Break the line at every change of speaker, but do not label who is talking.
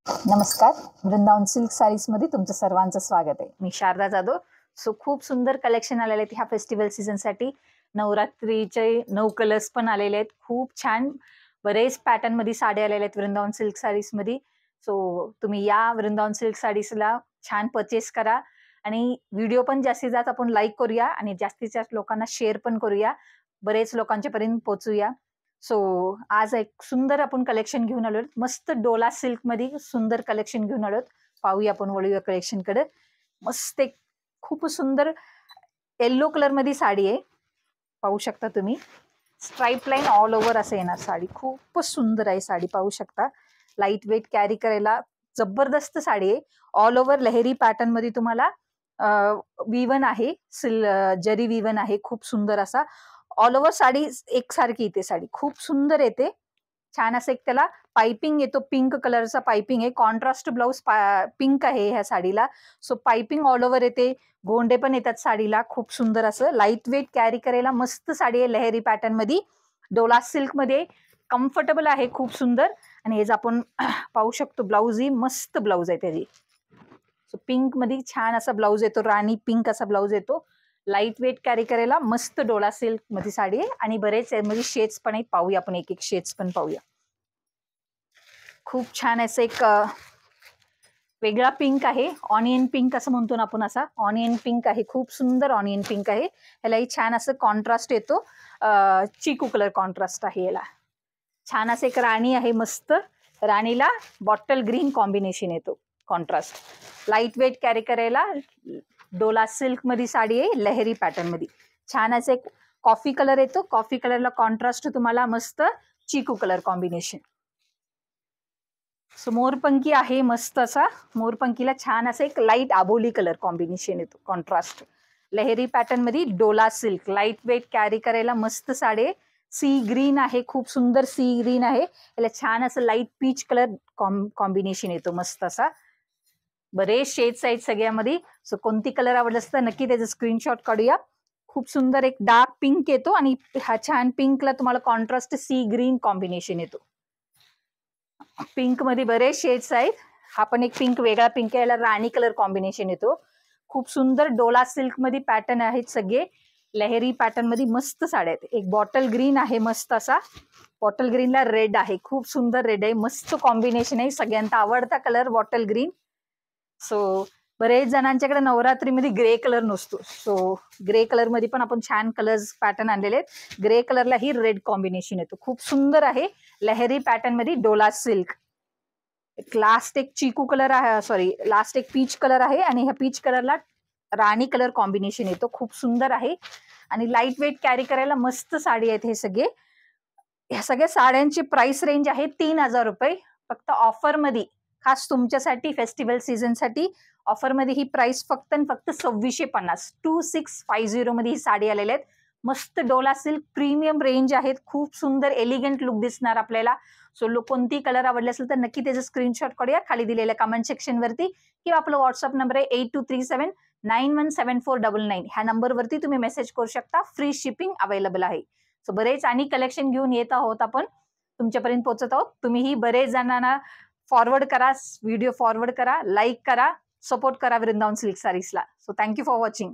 नमस्कार. Vrindavan silk sarees मध्ये तुमचं सर्वांचं स्वागत आहे. मी शारदा जाधव. खूप सुंदर कलेक्शन आलेले आहेत ह्या फेस्टिवल सीझन साठी. नवरात्रीचे 9 कलर्स पण आलेले आहेत. खूप छान बरेच पॅटर्न मध्ये साड्या आलेल्या आहेत वृंदावन सिल्क साडीज मध्ये. तुम्ही या वृंदावन सिल्क साडीजला छान परचेस करा आणि व्हिडिओ पण जास्तीत जास्त आपण लाईक करूया आणि जास्तीत जास्त लोकांना शेअर पण करूया, बरेच लोकांच्या पर्यंत पोहोचूया. आज एक सुंदर आपण कलेक्शन घेऊन आलो. मस्त डोला सिल्क मध्ये सुंदर कलेक्शन घेऊन आलो. पाहूया आपण वळूया कलेक्शन कडे. मस्त एक खूप सुंदर येल्लो कलर मध्ये साडी आहे. पाहू शकता तुम्ही. स्ट्राइप लाईन ऑल ओव्हर असं येणार साडी. खूपच सुंदर आहे साडी. पाहू शकता. लाईट वेट कॅरी करायला जबरदस्त साडी आहे. ऑल ओव्हर लहेरी पॅटर्न मध्ये तुम्हाला विवन आहे. जरी विवन आहे. खूप सुंदर असा ऑल ओव्हर साडी एकसारखी येते. साडी खूप सुंदर येते. छान असं एक त्याला पाइपिंग येतो. पिंक कलरचा पाइपिंग आहे. कॉन्ट्रास्ट ब्लाउज पिंक आहे ह्या साडीला. पाइपिंग ऑल ओव्हर येते. गोंडे पण येतात साडीला. खूप सुंदर असं लाईट वेट कॅरी करायला मस्त साडी आहे. लहेरी पॅटर्न मध्ये डोला सिल्क मध्ये कम्फर्टेबल आहे. खूप सुंदर. आणि हे आपण पाहू शकतो ब्लाउज ही मस्त ब्लाउज आहे त्याची. पिंक मध्ये छान असा ब्लाउज येतो. राणी पिंक असा ब्लाउज येतो. लाईट वेट कॅरी करायला मस्त डोला सिल्क मध्ये साडी आहे. आणि बरेच मध्ये शेड्स पण आहेत. पाहूया आपण एक एक शेड्स पण पाहूया. खूप छान असं एक वेगळा पिंक आहे. ऑनियन पिंक असं म्हणतो ना आपण. असा ऑनियन पिंक आहे. खूप सुंदर ऑनियन पिंक आहे. ह्यालाही छान असं कॉन्ट्रास्ट येतो. चिकू कलर कॉन्ट्रास्ट आहे याला. छान असं एक राणी आहे. मस्त राणीला बॉटल ग्रीन कॉम्बिनेशन येतो. कॉन्ट्रास्ट लाईट वेट कॅरी करायला डोला सिल्क मध्ये साडी आहे. लहेरी पॅटर्न मध्ये छान असं एक कॉफी कलर येतो. कॉफी कलरला कॉन्ट्रास्ट तुम्हाला मस्त चिकू कलर कॉम्बिनेशन. मोरपंखी आहे मस्त असा. मोरपंखीला छान असं एक लाईट आबोली कलर कॉम्बिनेशन येतो. कॉन्ट्रास्ट लहेरी पॅटर्न मध्ये डोला सिल्क लाईट वेट कॅरी करायला मस्त साडी. सी ग्रीन आहे. खूप सुंदर सी ग्रीन आहे. याला छान असं लाईट पीच कलर कॉम्बिनेशन येतो. मस्त असा. बरेच शेड्स आहेत सगळ्यामध्ये. कोणती कलर आवडलं असतं नक्की त्याचं स्क्रीनशॉट काढूया. खूप सुंदर एक डार्क पिंक येतो आणि हा छान पिंकला तुम्हाला कॉन्ट्रास्ट सी ग्रीन कॉम्बिनेशन येतो. पिंक मध्ये बरेच शेड्स आहेत. हा पण एक पिंक वेगळा पिंक आहे. याला राणी कलर कॉम्बिनेशन येतो. खूप सुंदर डोला सिल्क मध्ये पॅटर्न आहेत सगळे. लहेरी पॅटर्न मध्ये मस्त साड्या आहेत. एक बॉटल ग्रीन आहे मस्त असा. बॉटल ग्रीनला रेड आहे. खूप सुंदर रेड आहे. मस्त कॉम्बिनेशन आहे. सगळ्यांचा आवडता कलर बॉटल ग्रीन. बरेच जणांच्याकडे नवरात्रीमध्ये ग्रे कलर नसतो. ग्रे कलर मध्ये पण आपण छान कलर्स पॅटर्न आणलेले आहेत. ग्रे कलरला ही रेड कॉम्बिनेशन येतो. खूप सुंदर आहे. लहेरी पॅटर्न मध्ये डोला सिल्क. लास्ट एक चिकू कलर आहे. सॉरी लास्ट एक पीच कलर आहे आणि ह्या पीच कलरला राणी कलर कॉम्बिनेशन येतो. खूप सुंदर आहे आणि लाईट वेट कॅरी करायला मस्त साडी आहेत. हे सगळे ह्या सगळ्या साड्यांची प्राइस रेंज आहे 3000 रुपये. फक्त ऑफर मध्ये खास तुमच्यासाठी फेस्टिवल सीझन साठी ऑफर मध्ये ही प्राइस फक्त 2650 2650 मध्ये ही साडी आलेल्या आहेत. मस्त डोला सिल्क प्रीमियम रेंज आहेत. खूप सुंदर एलिगंट लुक दिसणार आपल्याला. कोणती कलर आवडले असेल तर नक्की त्याचं स्क्रीनशॉट काढूया खाली दिलेल्या कमेंट सेक्शन वरती किंवा आपला व्हॉट्सअप नंबर आहे 8237917499. ह्या नंबरवरती तुम्ही मेसेज करू शकता. फ्री शिपिंग अवेलेबल आहे. बरेच आणि कलेक्शन घेऊन येत आहोत आपण. तुमच्यापर्यंत पोहोचत आहोत. तुम्हीही बरेच जणांना फॉरवर्ड करा. व्हिडिओ फॉरवर्ड करा. लाईक करा. सपोर्ट करा वृंदावन सिल्क साडीजला. Thank you for watching.